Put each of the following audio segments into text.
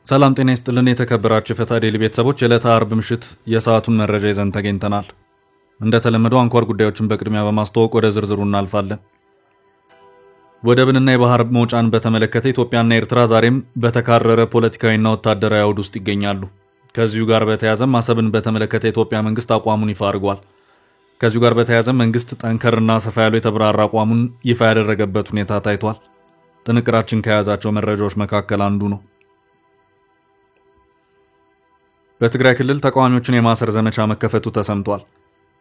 ሰላም ጤና ይስጥልን የተከበራችሁ የፈታ ዴሊ ቤተሰቦች የዕለተ አርብ ምሽት የሰዓቱን መረጃ ይዘን ተገኝተናል። እንደተለመደው አንኳር ጉዳዮችን በቅድሚያ በማስተዋወቅ ወደ ዝርዝሩ እናልፋለን። ወደብንና የባህር መውጫን በተመለከተ ኢትዮጵያና ኤርትራ ዛሬም በተካረረ ፖለቲካዊና ወታደራዊ አውድ ውስጥ ይገኛሉ። ከዚሁ ጋር በተያያዘም አሰብን በተመለከተ የኢትዮጵያ መንግስት አቋሙን ይፋ አድርጓል። ከዚሁ ጋር በተያያዘ መንግስት ጠንከርና ሰፋ ያለው የተብራራ አቋሙን ይፋ ያደረገበት ሁኔታ ታይቷል። ጥንቅራችን ከያዛቸው መረጃዎች መካከል አንዱ ነው። በትግራይ ክልል ተቃዋሚዎችን የማሰር ዘመቻ መከፈቱ ተሰምቷል።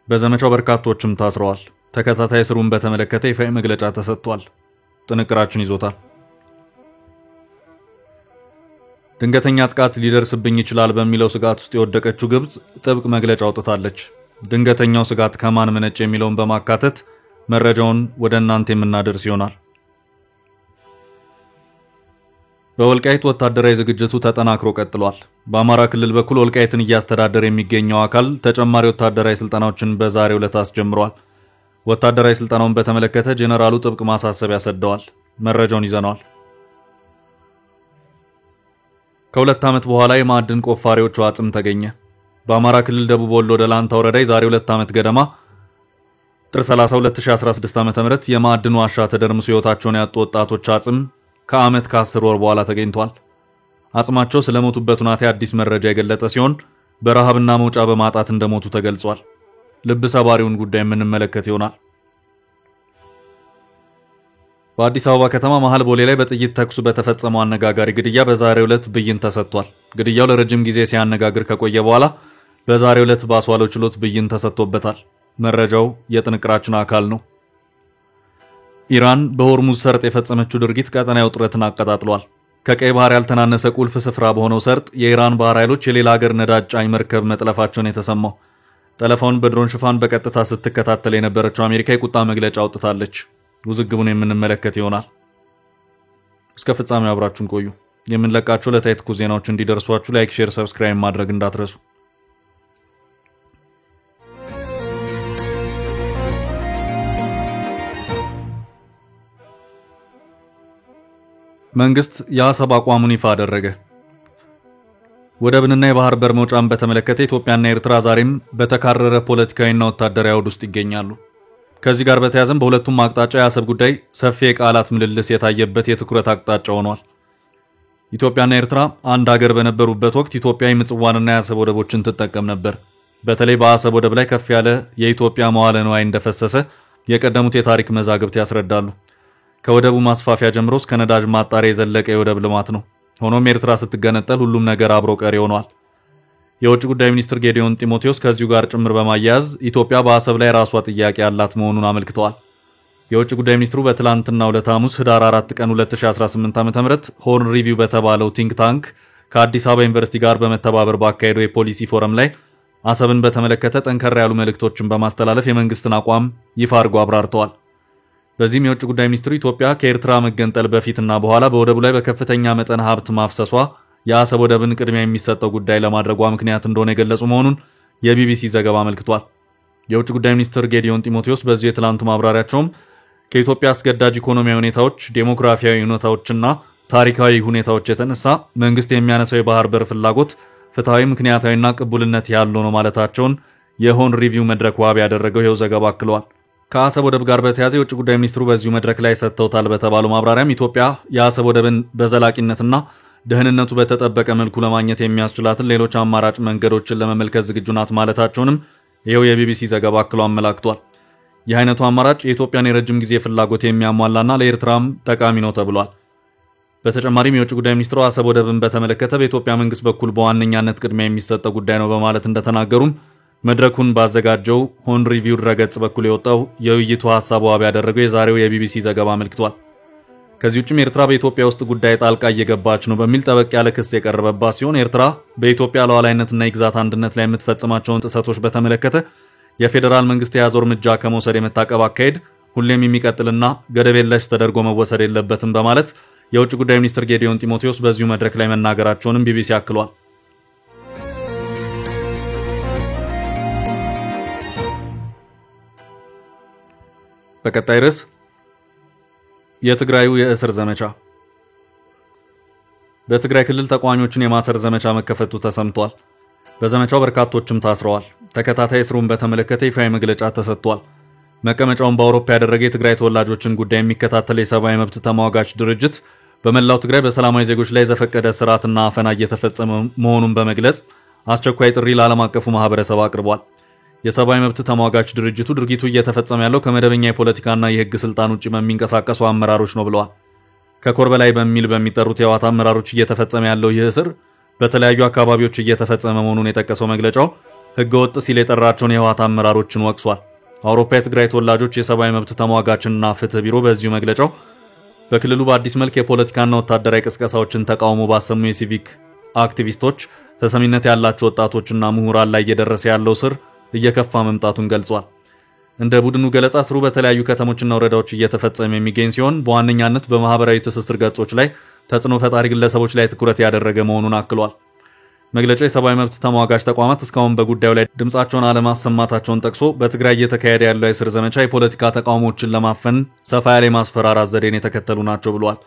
በዘመቻው በርካቶችም ታስረዋል። ተከታታይ ስሩን በተመለከተ ይፋዊ መግለጫ ተሰጥቷል። ጥንቅራችን ይዞታል። ድንገተኛ ጥቃት ሊደርስብኝ ይችላል በሚለው ስጋት ውስጥ የወደቀችው ግብጽ ጥብቅ መግለጫ አውጥታለች። ድንገተኛው ስጋት ከማን መነጨ የሚለውን በማካተት መረጃውን ወደ እናንተ የምናደርስ ይሆናል። በወልቃይት ወታደራዊ ዝግጅቱ ተጠናክሮ ቀጥሏል። በአማራ ክልል በኩል ወልቃይትን እያስተዳደረ የሚገኘው አካል ተጨማሪ ወታደራዊ ስልጠናዎችን በዛሬው ዕለት አስጀምሯል። ወታደራዊ ስልጠናውን በተመለከተ ጄኔራሉ ጥብቅ ማሳሰቢያ ሰደዋል። መረጃውን ይዘናል። ከሁለት ዓመት በኋላ የማዕድን ቆፋሪዎቹ አጽም ተገኘ። በአማራ ክልል ደቡብ ወሎ ደላንታ ወረዳ ዛሬ 2 ዓመት ገደማ ጥር 30 2016 ዓ.ም የማዕድን ዋሻ ተደርምሶ ሕይወታቸውን ያጡ ወጣቶች አጽም ከዓመት ከ10 ወር በኋላ ተገኝቷል። አጽማቸው ስለሞቱበት ሁኔታ አዲስ መረጃ የገለጸ ሲሆን በረሃብና መውጫ በማጣት እንደሞቱ ተገልጿል። ልብ ሰባሪውን ጉዳይ የምንመለከት ይሆናል። በአዲስ አበባ ከተማ መሃል ቦሌ ላይ በጥይት ተኩስ በተፈጸመው አነጋጋሪ ግድያ በዛሬው ዕለት ብይን ተሰጥቷል። ግድያው ለረጅም ጊዜ ሲያነጋግር ከቆየ በኋላ በዛሬው ዕለት በአስዋለው ችሎት ብይን ተሰጥቶበታል። መረጃው የጥንቅራችን አካል ነው። ኢራን በሆርሙዝ ሰርጥ የፈጸመችው ድርጊት ቀጠናዊ ውጥረትን አቀጣጥሏል። ከቀይ ባህር ያልተናነሰ ቁልፍ ስፍራ በሆነው ሰርጥ የኢራን ባህር ኃይሎች የሌላ ሀገር ነዳጅ ጫኝ መርከብ መጥለፋቸውን የተሰማው። ጠለፋውን በድሮን ሽፋን በቀጥታ ስትከታተል የነበረችው አሜሪካ የቁጣ መግለጫ አውጥታለች። ውዝግቡን የምንመለከት ይሆናል። እስከ ፍጻሜው አብራችሁን ቆዩ። የምንለቃቸው ዕለታዊ ትኩስ ዜናዎች እንዲደርሷችሁ ላይክ፣ ሼር፣ ሰብስክራይብ ማድረግ እንዳትረሱ። መንግስት የአሰብ አቋሙን ይፋ አደረገ። ወደብንና የባህር በር መውጫን በተመለከተ ኢትዮጵያና ኤርትራ ዛሬም በተካረረ ፖለቲካዊና ወታደራዊ አውድ ውስጥ ይገኛሉ። ከዚህ ጋር በተያያዘም በሁለቱም አቅጣጫ የአሰብ ጉዳይ ሰፊ የቃላት ምልልስ የታየበት የትኩረት አቅጣጫ ሆኗል። ኢትዮጵያና ኤርትራ አንድ ሀገር በነበሩበት ወቅት ኢትዮጵያ የምጽዋንና የአሰብ ወደቦችን ትጠቀም ነበር። በተለይ በአሰብ ወደብ ላይ ከፍ ያለ የኢትዮጵያ መዋለ ንዋይ እንደፈሰሰ የቀደሙት የታሪክ መዛግብት ያስረዳሉ። ከወደቡ ማስፋፊያ ጀምሮ እስከ ነዳጅ ማጣሪያ የዘለቀ የወደብ ልማት ነው። ሆኖም ኤርትራ ስትገነጠል ሁሉም ነገር አብሮ ቀሪ ሆኗል። የውጭ ጉዳይ ሚኒስትር ጌዲዮን ጢሞቴዎስ ከዚሁ ጋር ጭምር በማያያዝ ኢትዮጵያ በአሰብ ላይ ራሷ ጥያቄ ያላት መሆኑን አመልክተዋል። የውጭ ጉዳይ ሚኒስትሩ በትላንትናው ዕለት ሐሙስ ህዳር 4 ቀን 2018 ዓ.ም ሆርን ሪቪው በተባለው ቲንክ ታንክ ከአዲስ አበባ ዩኒቨርሲቲ ጋር በመተባበር ባካሄደው የፖሊሲ ፎረም ላይ አሰብን በተመለከተ ጠንከር ያሉ መልእክቶችን በማስተላለፍ የመንግስትን አቋም ይፋ አድርገው አብራርተዋል። በዚህም የውጭ ጉዳይ ሚኒስትሩ ኢትዮጵያ ከኤርትራ መገንጠል በፊትና በኋላ በወደቡ ላይ በከፍተኛ መጠን ሀብት ማፍሰሷ የአሰብ ወደብን ቅድሚያ የሚሰጠው ጉዳይ ለማድረጓ ምክንያት እንደሆነ የገለጹ መሆኑን የቢቢሲ ዘገባ አመልክቷል። የውጭ ጉዳይ ሚኒስትር ጌዲዮን ጢሞቴዎስ በዚህ የትላንቱ ማብራሪያቸውም ከኢትዮጵያ አስገዳጅ ኢኮኖሚያዊ ሁኔታዎች፣ ዴሞግራፊያዊ ሁኔታዎችና ታሪካዊ ሁኔታዎች የተነሳ መንግስት የሚያነሳው የባህር በር ፍላጎት ፍትሃዊ፣ ምክንያታዊና ቅቡልነት ያለው ነው ማለታቸውን የሆርን ሪቪው መድረክ ዋቢ ያደረገው ይኸው ዘገባ አክሏል። ከአሰብ ወደብ ጋር በተያያዘ የውጭ ጉዳይ ሚኒስትሩ በዚሁ መድረክ ላይ ሰጥተውታል በተባለው ማብራሪያም ኢትዮጵያ የአሰብ ወደብን በዘላቂነትና ደህንነቱ በተጠበቀ መልኩ ለማግኘት የሚያስችላትን ሌሎች አማራጭ መንገዶችን ለመመልከት ዝግጁ ናት ማለታቸውንም ይኸው የቢቢሲ ዘገባ አክሎ አመላክቷል። ይህ አይነቱ አማራጭ የኢትዮጵያን የረጅም ጊዜ ፍላጎት የሚያሟላና ለኤርትራም ጠቃሚ ነው ተብሏል። በተጨማሪም የውጭ ጉዳይ ሚኒስትሩ አሰብ ወደብን በተመለከተ በኢትዮጵያ መንግስት በኩል በዋነኛነት ቅድሚያ የሚሰጠው ጉዳይ ነው በማለት እንደተናገሩም መድረኩን ባዘጋጀው ሆን ሪቪው ድረገጽ በኩል የወጣው የውይይቱ ሐሳብ ዋቢ ያደረገው የዛሬው የቢቢሲ ዘገባ አመልክቷል። ከዚህ ውጭም ኤርትራ በኢትዮጵያ ውስጥ ጉዳይ ጣልቃ እየገባች ነው በሚል ጠበቅ ያለ ክስ የቀረበባት ሲሆን ኤርትራ በኢትዮጵያ ሉዓላዊነትና የግዛት አንድነት ላይ የምትፈጽማቸውን ጥሰቶች በተመለከተ የፌዴራል መንግስት የያዘው እርምጃ ከመውሰድ የመታቀብ አካሄድ ሁሌም የሚቀጥልና ገደብ የለሽ ተደርጎ መወሰድ የለበትም በማለት የውጭ ጉዳይ ሚኒስትር ጌዲዮን ጢሞቴዎስ በዚሁ መድረክ ላይ መናገራቸውንም ቢቢሲ አክሏል። በቀጣይ ርዕስ የትግራዩ የእስር ዘመቻ። በትግራይ ክልል ተቃዋሚዎችን የማሰር ዘመቻ መከፈቱ ተሰምቷል። በዘመቻው በርካቶችም ታስረዋል። ተከታታይ እስሩን በተመለከተ ይፋዊ መግለጫ ተሰጥቷል። መቀመጫውን በአውሮፓ ያደረገ የትግራይ ተወላጆችን ጉዳይ የሚከታተል የሰብአዊ መብት ተሟጋች ድርጅት በመላው ትግራይ በሰላማዊ ዜጎች ላይ ዘፈቀደ ስርዓትና አፈና እየተፈጸመ መሆኑን በመግለጽ አስቸኳይ ጥሪ ለዓለም አቀፉ ማህበረሰብ አቅርቧል። የሰብአዊ መብት ተሟጋች ድርጅቱ ድርጊቱ እየተፈጸመ ያለው ከመደበኛ የፖለቲካና የህግ ስልጣን ውጪ በሚንቀሳቀሱ አመራሮች ነው ብለዋል። ከኮር በላይ በሚል በሚጠሩት የህወሓት አመራሮች እየተፈጸመ ያለው ይህ እስር በተለያዩ አካባቢዎች እየተፈጸመ መሆኑን የጠቀሰው መግለጫው ህገወጥ ሲል የጠራቸውን የህወሓት አመራሮችን ወቅሷል። አውሮፓ የትግራይ ተወላጆች የሰብአዊ መብት ተሟጋችና ፍትህ ቢሮ በዚሁ መግለጫው በክልሉ በአዲስ መልክ የፖለቲካና ወታደራዊ ቅስቀሳዎችን ተቃውሞ ባሰሙ የሲቪክ አክቲቪስቶች ተሰሚነት ያላቸው ወጣቶችና ምሁራን ላይ እየደረሰ ያለው እስር እየከፋ መምጣቱን ገልጿል። እንደ ቡድኑ ገለጻ እስሩ በተለያዩ ከተሞችና ወረዳዎች እየተፈጸመ የሚገኝ ሲሆን በዋነኛነት በማህበራዊ ትስስር ገጾች ላይ ተጽዕኖ ፈጣሪ ግለሰቦች ላይ ትኩረት ያደረገ መሆኑን አክሏል። መግለጫው የሰብአዊ መብት ተሟጋች ተቋማት እስካሁን በጉዳዩ ላይ ድምጻቸውን አለማሰማታቸውን ጠቅሶ በትግራይ እየተካሄደ ያለው የእስር ዘመቻ የፖለቲካ ተቃውሞችን ለማፈን ሰፋ ያለ ማስፈራራት ዘዴን የተከተሉ ናቸው ብሏል።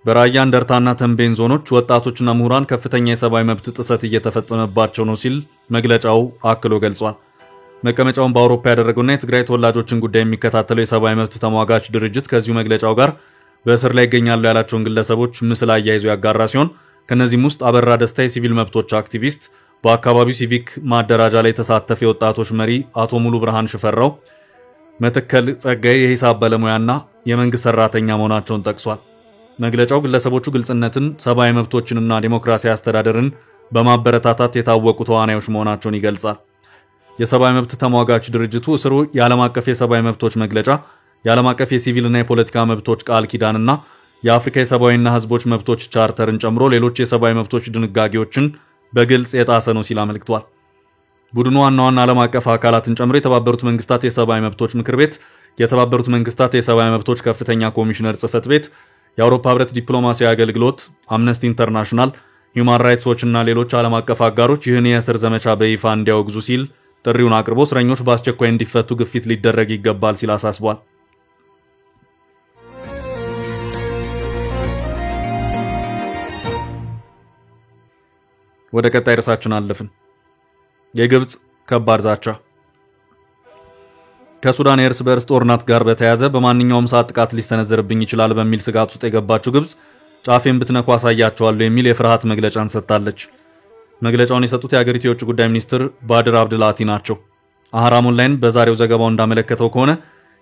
በራያ እንደርታና ተንቤን ዞኖች ወጣቶችና ምሁራን ከፍተኛ የሰብአዊ መብት ጥሰት እየተፈጸመባቸው ነው ሲል መግለጫው አክሎ ገልጿል። መቀመጫውን በአውሮፓ ያደረገውና የትግራይ ተወላጆችን ጉዳይ የሚከታተለው የሰብአዊ መብት ተሟጋች ድርጅት ከዚሁ መግለጫው ጋር በእስር ላይ ይገኛሉ ያላቸውን ግለሰቦች ምስል አያይዞ ያጋራ ሲሆን ከነዚህም ውስጥ አበራ ደስታ የሲቪል መብቶች አክቲቪስት፣ በአካባቢው ሲቪክ ማደራጃ ላይ የተሳተፈ የወጣቶች መሪ አቶ ሙሉ ብርሃን ሽፈራው፣ መተከል ጸጋዬ የሂሳብ ባለሙያና የመንግስት ሰራተኛ መሆናቸውን ጠቅሷል። መግለጫው ግለሰቦቹ ግልጽነትን፣ ሰብአዊ መብቶችንና ዲሞክራሲያዊ አስተዳደርን በማበረታታት የታወቁ ተዋናዮች መሆናቸውን ይገልጻል። የሰብአዊ መብት ተሟጋች ድርጅቱ እስሩ የዓለም አቀፍ የሰብአዊ መብቶች መግለጫ፣ የዓለም አቀፍ የሲቪልና የፖለቲካ መብቶች ቃል ኪዳንና የአፍሪካ የሰብአዊና ህዝቦች መብቶች ቻርተርን ጨምሮ ሌሎች የሰብአዊ መብቶች ድንጋጌዎችን በግልጽ የጣሰ ነው ሲል አመልክቷል። ቡድኑ ዋና ዋና ዓለም አቀፍ አካላትን ጨምሮ የተባበሩት መንግስታት የሰብአዊ መብቶች ምክር ቤት፣ የተባበሩት መንግስታት የሰብአዊ መብቶች ከፍተኛ ኮሚሽነር ጽህፈት ቤት፣ የአውሮፓ ህብረት ዲፕሎማሲያዊ አገልግሎት፣ አምነስቲ ኢንተርናሽናል፣ ሂውማን ራይትስ ዎችና ሌሎች ዓለም አቀፍ አጋሮች ይህን የእስር ዘመቻ በይፋ እንዲያወግዙ ሲል ጥሪውን አቅርቦ እስረኞች በአስቸኳይ እንዲፈቱ ግፊት ሊደረግ ይገባል ሲል አሳስቧል። ወደ ቀጣይ ርዕሳችን አለፍን። የግብጽ ከባድ ዛቻ። ከሱዳን የእርስ በርስ ጦርነት ጋር በተያያዘ በማንኛውም ሰዓት ጥቃት ሊሰነዘርብኝ ይችላል በሚል ስጋት ውስጥ የገባችው ግብጽ ጫፌን ብትነኩ አሳያቸዋለሁ የሚል የፍርሃት መግለጫን ሰጥታለች። መግለጫውን የሰጡት የሀገሪቱ የውጭ ጉዳይ ሚኒስትር ባድር አብድላቲ ናቸው። አህራም ኦንላይን በዛሬው ዘገባው እንዳመለከተው ከሆነ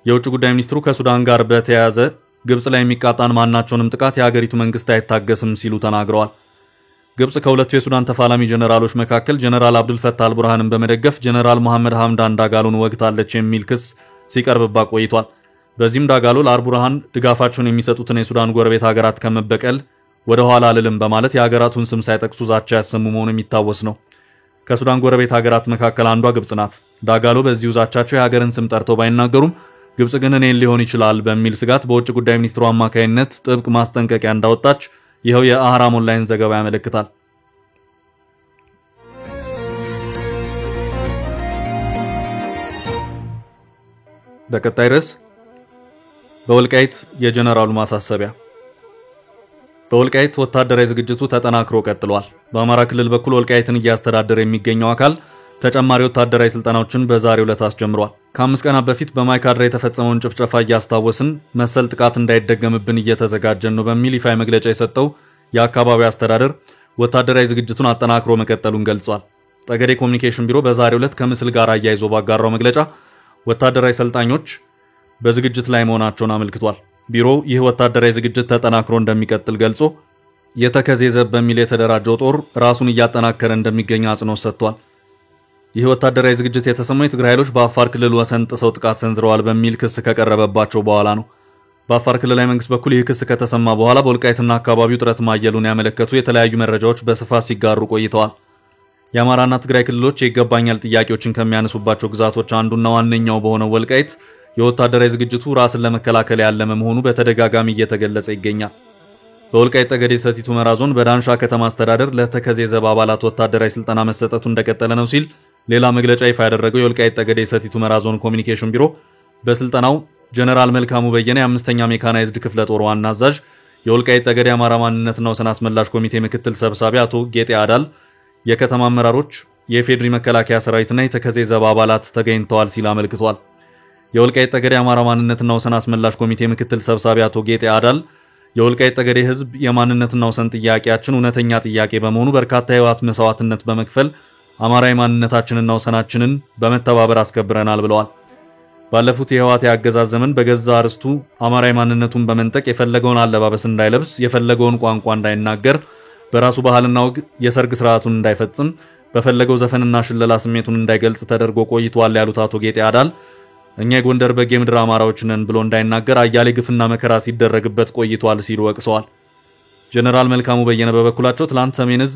የውጭ ጉዳይ ሚኒስትሩ ከሱዳን ጋር በተያያዘ ግብጽ ላይ የሚቃጣን ማናቸውንም ጥቃት የሀገሪቱ መንግስት አይታገስም ሲሉ ተናግረዋል። ግብጽ ከሁለቱ የሱዳን ተፋላሚ ጀነራሎች መካከል ጀነራል አብዱል ፈታህ አልቡርሃንን በመደገፍ ጀነራል መሐመድ ሐምዳን ዳጋሎን ወግታለች የሚል ክስ ሲቀርብባት ቆይቷል። በዚህም ዳጋሎ ለአልቡርሃን ድጋፋቸውን የሚሰጡትን የሱዳን ጎረቤት ሀገራት ከመበቀል ወደ ኋላ አልልም በማለት የሀገራቱን ስም ሳይጠቅሱ ዛቻ ያሰሙ መሆኑ የሚታወስ ነው። ከሱዳን ጎረቤት ሀገራት መካከል አንዷ ግብጽ ናት። ዳጋሎ በዚሁ ዛቻቸው የሀገርን ስም ጠርተው ባይናገሩም ግብጽ ግን እኔን ሊሆን ይችላል በሚል ስጋት በውጭ ጉዳይ ሚኒስትሩ አማካይነት ጥብቅ ማስጠንቀቂያ እንዳወጣች ይኸው የአህራም ኦንላይን ዘገባ ያመለክታል። በቀጣይ ርዕስ በወልቃይት የጀነራሉ ማሳሰቢያ። በወልቃይት ወታደራዊ ዝግጅቱ ተጠናክሮ ቀጥሏል። በአማራ ክልል በኩል ወልቃይትን እያስተዳደረ የሚገኘው አካል ተጨማሪ ወታደራዊ ስልጠናዎችን በዛሬው ዕለት አስጀምሯል። ከ5 ቀናት በፊት በማይካድራ የተፈጸመውን ጭፍጨፋ እያስታወስን መሰል ጥቃት እንዳይደገምብን እየተዘጋጀን ነው በሚል ይፋ መግለጫ የሰጠው የአካባቢው አስተዳደር ወታደራዊ ዝግጅቱን አጠናክሮ መቀጠሉን ገልጿል። ጠገዴ ኮሚኒኬሽን ቢሮ በዛሬው ዕለት ከምስል ጋር አያይዞ ባጋራው መግለጫ ወታደራዊ ሰልጣኞች በዝግጅት ላይ መሆናቸውን አመልክቷል። ቢሮው ይህ ወታደራዊ ዝግጅት ተጠናክሮ እንደሚቀጥል ገልጾ የተከዜ ዘብ በሚል የተደራጀው ጦር ራሱን እያጠናከረ እንደሚገኝ አጽንኦት ሰጥቷል። ይህ ወታደራዊ ዝግጅት የተሰማው የትግራይ ኃይሎች በአፋር ክልል ወሰን ጥሰው ጥቃት ሰንዝረዋል በሚል ክስ ከቀረበባቸው በኋላ ነው። በአፋር ክልላዊ መንግስት በኩል ይህ ክስ ከተሰማ በኋላ በወልቃይትና አካባቢው ጥረት ማየሉን ያመለከቱ የተለያዩ መረጃዎች በስፋት ሲጋሩ ቆይተዋል። የአማራና ትግራይ ክልሎች የይገባኛል ጥያቄዎችን ከሚያነሱባቸው ግዛቶች አንዱና ዋነኛው በሆነው ወልቃይት የወታደራዊ ዝግጅቱ ራስን ለመከላከል ያለመ መሆኑ በተደጋጋሚ እየተገለጸ ይገኛል። በወልቃይት ጠገዴ ሰቲት ሁመራ ዞን በዳንሻ ከተማ አስተዳደር ለተከዜ ዘብ አባላት ወታደራዊ ስልጠና መሰጠቱ እንደቀጠለ ነው ሲል ሌላ መግለጫ ይፋ ያደረገው የወልቃይት ጠገዴ ሰቲት ሁመራ ዞን ኮሚኒኬሽን ቢሮ በስልጠናው ጀነራል መልካሙ በየነ የ5ኛ ሜካናይዝድ ክፍለ ጦር ዋና አዛዥ፣ የወልቃይት ጠገዴ አማራ ማንነትና ወሰን አስመላሽ ኮሚቴ ምክትል ሰብሳቢ አቶ ጌጤ አዳል፣ የከተማ አመራሮች፣ የፌድሪ መከላከያ ሰራዊትና የተከዜ ዘብ አባላት ተገኝተዋል ሲል አመልክቷል። የወልቃይት ጠገዴ አማራ ማንነትና ወሰን አስመላሽ ኮሚቴ ምክትል ሰብሳቢ አቶ ጌጤ አዳል የወልቃይት ጠገዴ ህዝብ የማንነትና ወሰን ጥያቄያችን እውነተኛ ጥያቄ በመሆኑ በርካታ የህይወት መስዋዕትነት በመክፈል አማራዊ ማንነታችንና ወሰናችንን በመተባበር አስከብረናል ብለዋል። ባለፉት የህወሓት ያገዛዝ ዘመን በገዛ አርስቱ አማራዊ ማንነቱን በመንጠቅ የፈለገውን አለባበስ እንዳይለብስ፣ የፈለገውን ቋንቋ እንዳይናገር፣ በራሱ ባህልና ወግ የሰርግ ስርዓቱን እንዳይፈጽም፣ በፈለገው ዘፈንና ሽለላ ስሜቱን እንዳይገልጽ ተደርጎ ቆይቷል ያሉት አቶ ጌጤ አዳል እኛ የጎንደር በጌ ምድር አማራዎች ነን ብሎ እንዳይናገር አያሌ ግፍና መከራ ሲደረግበት ቆይቷል ሲሉ ወቅሰዋል። ጀነራል መልካሙ በየነ በበኩላቸው ትላንት ሰሜን ዕዝ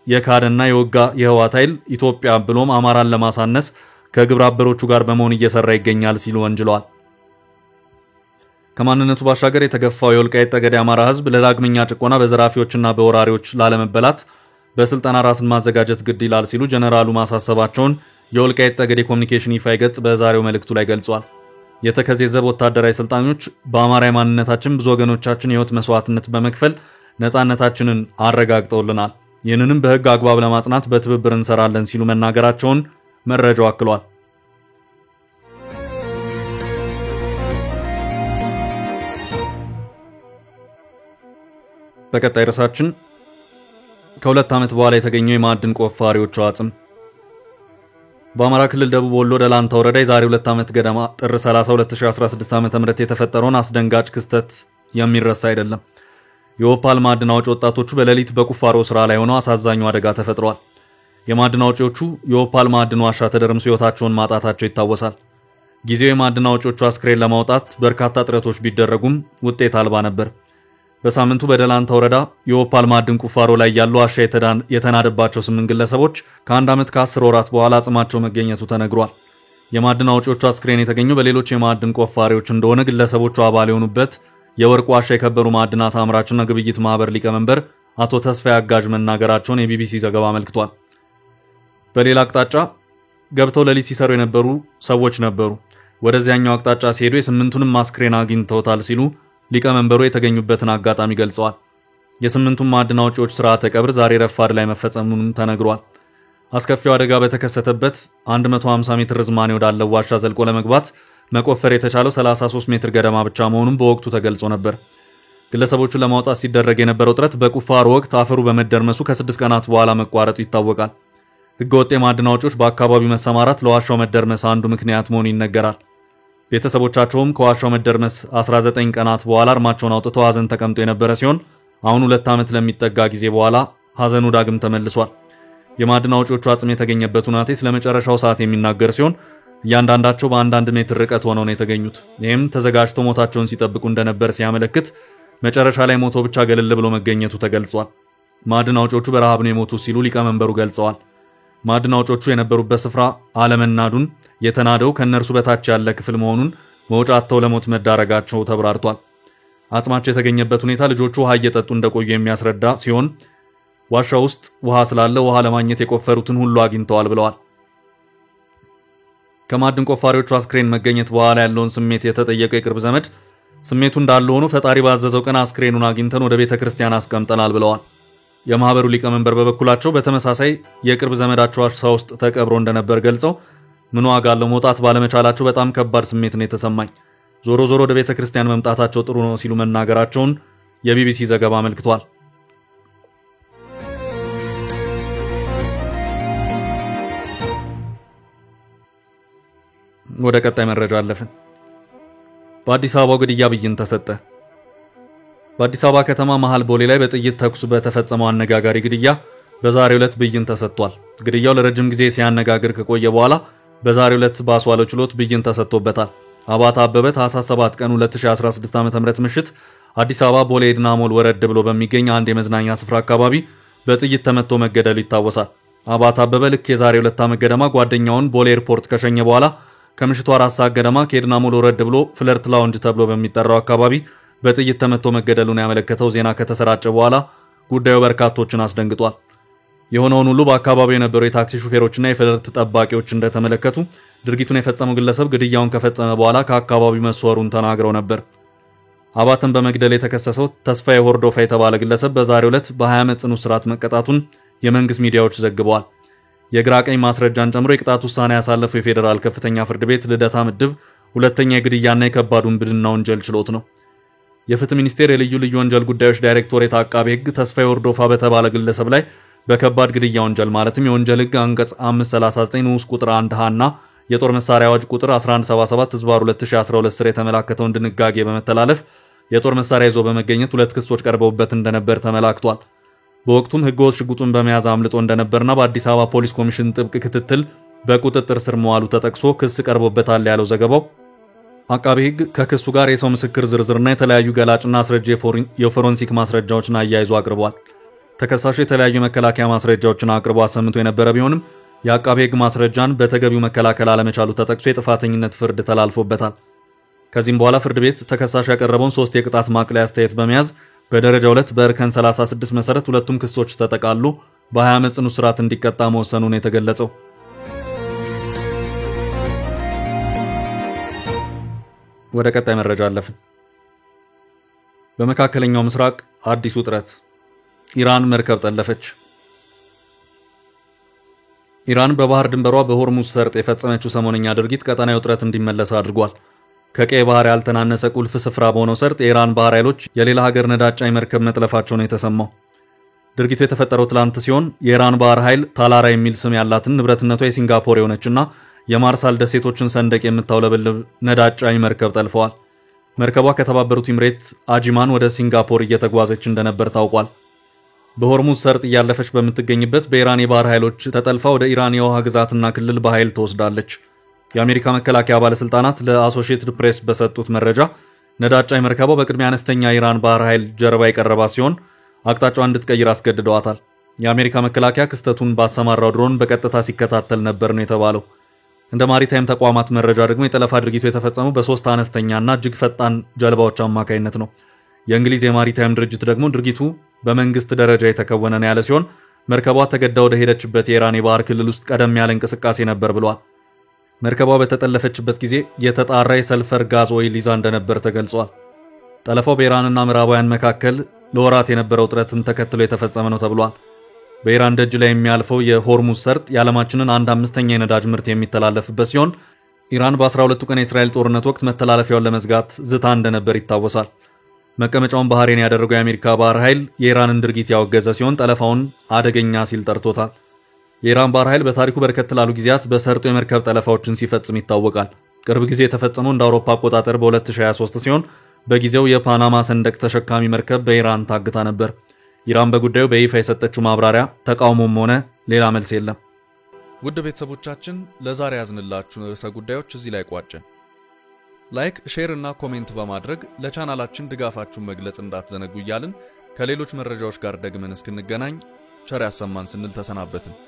የካደና የወጋ የህወሓት ኃይል ኢትዮጵያ ብሎም አማራን ለማሳነስ ከግብረ አበሮቹ ጋር በመሆን እየሰራ ይገኛል ሲሉ ወንጅለዋል። ከማንነቱ ባሻገር የተገፋው የወልቃይት ጠገዴ አማራ ህዝብ ለዳግመኛ ጭቆና በዘራፊዎችና በወራሪዎች ላለመበላት በስልጠና ራስን ማዘጋጀት ግድ ይላል ሲሉ ጀነራሉ ማሳሰባቸውን የወልቃይት ጠገዴ ኮሙኒኬሽን ይፋ ገጽ በዛሬው መልእክቱ ላይ ገልጿል። የተከዜ ዘብ ወታደራዊ ስልጣኞች በአማራዊ ማንነታችን ብዙ ወገኖቻችን የህይወት መስዋዕትነት በመክፈል ነፃነታችንን አረጋግጠውልናል። ይህንንም በህግ አግባብ ለማጽናት በትብብር እንሰራለን ሲሉ መናገራቸውን መረጃው አክሏል። በቀጣይ ርዕሳችን ከ2 ዓመት በኋላ የተገኘው የማዕድን ቆፋሪዎቹ አጽም። በአማራ ክልል ደቡብ ወሎ ደላንታ ወረዳ የዛሬ 2 ዓመት ገደማ ጥር 30 2016 ዓ.ም የተፈጠረውን አስደንጋጭ ክስተት የሚረሳ አይደለም። የኦፓል ማዕድን አውጪ ወጣቶቹ በሌሊት በቁፋሮ ስራ ላይ ሆነው አሳዛኙ አደጋ ተፈጥሯል። የማዕድን አውጪዎቹ የኦፓል ማዕድን ዋሻ ተደርምሶ ህይወታቸውን ማጣታቸው ይታወሳል። ጊዜው የማዕድን አውጪዎቹ አስክሬን ለማውጣት በርካታ ጥረቶች ቢደረጉም ውጤት አልባ ነበር። በሳምንቱ በደላንታ ወረዳ የኦፓል ማዕድን ቁፋሮ ላይ ያሉ ዋሻ የተናደባቸው 8 ግለሰቦች ከ1 ዓመት ከ10 ወራት በኋላ አጽማቸው መገኘቱ ተነግሯል። የማዕድን አውጪዎቹ አስክሬን የተገኘው በሌሎች የማዕድን ቆፋሪዎች እንደሆነ ግለሰቦቹ አባል የሆኑበት የወርቅ ዋሻ የከበሩ ማዕድናት አምራችና ግብይት ማህበር ሊቀመንበር አቶ ተስፋዬ አጋዥ መናገራቸውን የቢቢሲ ዘገባ አመልክቷል። በሌላ አቅጣጫ ገብተው ሌሊት ሲሰሩ የነበሩ ሰዎች ነበሩ። ወደዚያኛው አቅጣጫ ሲሄዱ የ8ቱንም አስክሬን አግኝተውታል ሲሉ ሊቀመንበሩ የተገኙበትን አጋጣሚ ገልጸዋል። የ8ቱም ማዕድን አውጪዎች ስርዓተ ቀብር ዛሬ ረፋድ ላይ መፈጸሙንም ተነግሯል። አስከፊው አደጋ በተከሰተበት 150 ሜትር ርዝማኔ ወዳለው ዋሻ ዘልቆ ለመግባት መቆፈር የተቻለው 33 ሜትር ገደማ ብቻ መሆኑን በወቅቱ ተገልጾ ነበር። ግለሰቦቹን ለማውጣት ሲደረግ የነበረው ጥረት በቁፋሮ ወቅት አፈሩ በመደርመሱ ከ6 ቀናት በኋላ መቋረጡ ይታወቃል። ህገወጥ የማዕድን አውጪዎች በአካባቢው መሰማራት ለዋሻው መደርመስ አንዱ ምክንያት መሆኑ ይነገራል። ቤተሰቦቻቸውም ከዋሻው መደርመስ 19 ቀናት በኋላ አርማቸውን አውጥተው ሐዘን ተቀምጦ የነበረ ሲሆን አሁን 2 ዓመት ለሚጠጋ ጊዜ በኋላ ሐዘኑ ዳግም ተመልሷል። የማዕድን አውጪዎቹ አጽም የተገኘበት ሁናቴ ስለመጨረሻው ሰዓት የሚናገር ሲሆን እያንዳንዳቸው በ1 ሜትር ርቀት ሆነው ነው የተገኙት። ይህም ተዘጋጅተው ሞታቸውን ሲጠብቁ እንደነበር ሲያመለክት መጨረሻ ላይ ሞቶ ብቻ ገለል ብሎ መገኘቱ ተገልጿል። ማዕድን አውጪዎቹ በረሃብ ነው የሞቱ ሲሉ ሊቀመንበሩ ገልጸዋል። ማዕድን አውጪዎቹ የነበሩበት ስፍራ አለመናዱን የተናደው ከነርሱ በታች ያለ ክፍል መሆኑን መውጫ አጥተው ለሞት መዳረጋቸው ተብራርቷል። አጽማቸው የተገኘበት ሁኔታ ልጆቹ ውሃ እየጠጡ እንደቆዩ የሚያስረዳ ሲሆን ዋሻ ውስጥ ውሃ ስላለ ውሃ ለማግኘት የቆፈሩትን ሁሉ አግኝተዋል ብለዋል። ከማዕድን ቆፋሪዎቹ አስክሬን መገኘት በኋላ ያለውን ስሜት የተጠየቀው የቅርብ ዘመድ ስሜቱ እንዳለ ሆኖ ፈጣሪ ባዘዘው ቀን አስክሬኑን አግኝተን ወደ ቤተክርስቲያን አስቀምጠናል ብለዋል። የማህበሩ ሊቀመንበር በበኩላቸው በተመሳሳይ የቅርብ ዘመዳቸው ዋሻ ውስጥ ተቀብሮ እንደነበር ገልጸው ምን ዋጋ አለው መውጣት ባለመቻላቸው በጣም ከባድ ስሜት ነው የተሰማኝ። ዞሮ ዞሮ ወደ ቤተክርስቲያን መምጣታቸው ጥሩ ነው ሲሉ መናገራቸውን የቢቢሲ ዘገባ አመልክቷል። ወደ ቀጣይ መረጃ አለፍን። በአዲስ አበባ ግድያ ብይን ተሰጠ። በአዲስ አበባ ከተማ መሃል ቦሌ ላይ በጥይት ተኩስ በተፈጸመው አነጋጋሪ ግድያ በዛሬው ዕለት ብይን ተሰጥቷል። ግድያው ለረጅም ጊዜ ሲያነጋግር ከቆየ በኋላ በዛሬው ዕለት ባስዋለው ችሎት ብይን ተሰጥቶበታል። አባታ አበበ ታኅሳስ 7 ቀን 2016 ዓ.ም ምሽት አዲስ አበባ ቦሌ ኤድና ሞል ወረድ ብሎ በሚገኝ አንድ የመዝናኛ ስፍራ አካባቢ በጥይት ተመቶ መገደሉ ይታወሳል። አባታ አበበ ልክ የዛሬ 2 ዓመት ገደማ ጓደኛውን ቦሌ ኤርፖርት ከሸኘ በኋላ ከምሽቱ 4 ሰዓት ገደማ ከኤድና ሞል ወረድ ብሎ ፍለርት ላውንጅ ተብሎ በሚጠራው አካባቢ በጥይት ተመቶ መገደሉን ያመለከተው ዜና ከተሰራጨ በኋላ ጉዳዩ በርካቶችን አስደንግጧል። የሆነውን ሁሉ በአካባቢው የነበሩ የታክሲ ሹፌሮችና የፍርድ ጠባቂዎች እንደተመለከቱ ድርጊቱን የፈጸመው ግለሰብ ግድያውን ከፈጸመ በኋላ ከአካባቢው መስወሩን ተናግረው ነበር። አባተን በመግደል የተከሰሰው ተስፋዬ ሆርዶፋ የተባለ ግለሰብ በዛሬው ዕለት በ20 ዓመት ጽኑ እስራት መቀጣቱን የመንግስት ሚዲያዎች ዘግበዋል። የግራ ቀኝ ማስረጃን ጨምሮ የቅጣት ውሳኔ ያሳለፈው የፌዴራል ከፍተኛ ፍርድ ቤት ልደታ ምድብ ሁለተኛ የግድያና የከባድ ውንብድና ወንጀል ችሎት ነው። የፍትህ ሚኒስቴር የልዩ ልዩ ወንጀል ጉዳዮች ዳይሬክቶሬት አቃቤ ሕግ ተስፋዬ ሆርዶፋ በተባለ ግለሰብ ላይ በከባድ ግድያ ወንጀል ማለትም የወንጀል ሕግ አንቀጽ 539 ንዑስ ቁጥር 1 ሀና የጦር መሳሪያ አዋጅ ቁጥር 1177/2012 ስር የተመላከተውን ድንጋጌ በመተላለፍ የጦር መሳሪያ ይዞ በመገኘት ሁለት ክሶች ቀርበውበት እንደነበር ተመላክቷል። በወቅቱም ህገወጥ ሽጉጡን በመያዝ አምልጦ እንደነበርና በአዲስ አበባ ፖሊስ ኮሚሽን ጥብቅ ክትትል በቁጥጥር ስር መዋሉ ተጠቅሶ ክስ ቀርቦበታል ያለው ዘገባው አቃቤ ሕግ ከክሱ ጋር የሰው ምስክር ዝርዝርና የተለያዩ ገላጭና አስረጂ የፎረንሲክ ማስረጃዎችን አያይዞ አቅርቧል። ተከሳሹ የተለያዩ መከላከያ ማስረጃዎችን አቅርቦ አሰምቶ የነበረ ቢሆንም የአቃቤ ሕግ ማስረጃን በተገቢው መከላከል አለመቻሉ ተጠቅሶ የጥፋተኝነት ፍርድ ተላልፎበታል። ከዚህም በኋላ ፍርድ ቤት ተከሳሹ ያቀረበውን 3 የቅጣት ማቅለያ አስተያየት በመያዝ በደረጃ 2 በእርከን 36 መሰረት ሁለቱም ክሶች ተጠቃሉ በ20 ዓመት ጽኑ እስራት እንዲቀጣ መወሰኑን የተገለጸው። ወደ ቀጣይ መረጃ አለፍን። በመካከለኛው ምስራቅ አዲስ ውጥረት፣ ኢራን መርከብ ጠለፈች። ኢራን በባህር ድንበሯ በሆርሙዝ ሰርጥ የፈጸመችው ሰሞነኛ ድርጊት ቀጠናዊ ውጥረት እንዲመለስ አድርጓል። ከቀይ ባህር ያልተናነሰ ቁልፍ ስፍራ በሆነው ሰርጥ የኢራን ባህር ኃይሎች የሌላ ሀገር ነዳጅ ጫኝ መርከብ መጥለፋቸው ነው የተሰማው። ድርጊቱ የተፈጠረው ትላንት ሲሆን የኢራን ባህር ኃይል ታላራ የሚል ስም ያላትን ንብረትነቷ የሲንጋፖር የሆነችና የማርሳል ደሴቶችን ሰንደቅ የምታውለበልብ ነዳጅ ጫኝ መርከብ ጠልፈዋል። መርከቧ ከተባበሩት ኤምሬት አጂማን ወደ ሲንጋፖር እየተጓዘች እንደነበር ታውቋል። በሆርሙዝ ሰርጥ እያለፈች በምትገኝበት በኢራን የባህር ኃይሎች ተጠልፋ ወደ ኢራን የውሃ ግዛትና ክልል በኃይል ተወስዳለች። የአሜሪካ መከላከያ ባለስልጣናት ለአሶሺየትድ ፕሬስ በሰጡት መረጃ ነዳጅ ጫኝ መርከቧ በቅድሚያ አነስተኛ የኢራን ባህር ኃይል ጀርባ የቀረባ ሲሆን አቅጣጫዋን እንድትቀይር አስገድደዋታል። የአሜሪካ መከላከያ ክስተቱን ባሰማራው ድሮን በቀጥታ ሲከታተል ነበር ነው የተባለው። እንደ ማሪታይም ተቋማት መረጃ ደግሞ የጠለፋ ድርጊቱ የተፈጸመው በ3 አነስተኛና እጅግ ፈጣን ጀልባዎች አማካይነት ነው። የእንግሊዝ የማሪታይም ድርጅት ደግሞ ድርጊቱ በመንግስት ደረጃ የተከወነ ነው ያለ ሲሆን መርከቧ ተገዳ ወደ ሄደችበት የኢራን የባህር ክልል ውስጥ ቀደም ያለ እንቅስቃሴ ነበር ብሏል። መርከቧ በተጠለፈችበት ጊዜ የተጣራ የሰልፈር ጋዝ ኦይል ይዛ እንደነበር ተገልጿል። ጠለፋው በኢራንና ምዕራባውያን መካከል ለወራት የነበረው ውጥረትን ተከትሎ የተፈጸመ ነው ተብሏል። በኢራን ደጅ ላይ የሚያልፈው የሆርሙዝ ሰርጥ የዓለማችንን 1/5 የነዳጅ ምርት የሚተላለፍበት ሲሆን ኢራን በ12ቱ ቀን የእስራኤል ጦርነት ወቅት መተላለፊያውን ለመዝጋት ዝታ እንደነበር ይታወሳል። መቀመጫውን ባህሬን ያደረገው የአሜሪካ ባህር ኃይል የኢራንን ድርጊት ያወገዘ ሲሆን ጠለፋውን አደገኛ ሲል ጠርቶታል። የኢራን ባህር ኃይል በታሪኩ በርከት ላሉ ጊዜያት በሰርጡ የመርከብ ጠለፋዎችን ሲፈጽም ይታወቃል። ቅርብ ጊዜ የተፈጸመው እንደ አውሮፓ አቆጣጠር በ2023 ሲሆን በጊዜው የፓናማ ሰንደቅ ተሸካሚ መርከብ በኢራን ታግታ ነበር። ኢራን በጉዳዩ በይፋ የሰጠችው ማብራሪያ ተቃውሞም ሆነ ሌላ መልስ የለም። ውድ ቤተሰቦቻችን ለዛሬ ያዝንላችሁን ርዕሰ ጉዳዮች እዚህ ላይ ቋጨን። ላይክ፣ ሼር እና ኮሜንት በማድረግ ለቻናላችን ድጋፋችሁን መግለጽ እንዳትዘነጉ እያልን ከሌሎች መረጃዎች ጋር ደግመን እስክንገናኝ ቸር ያሰማን ስንል ተሰናበትን።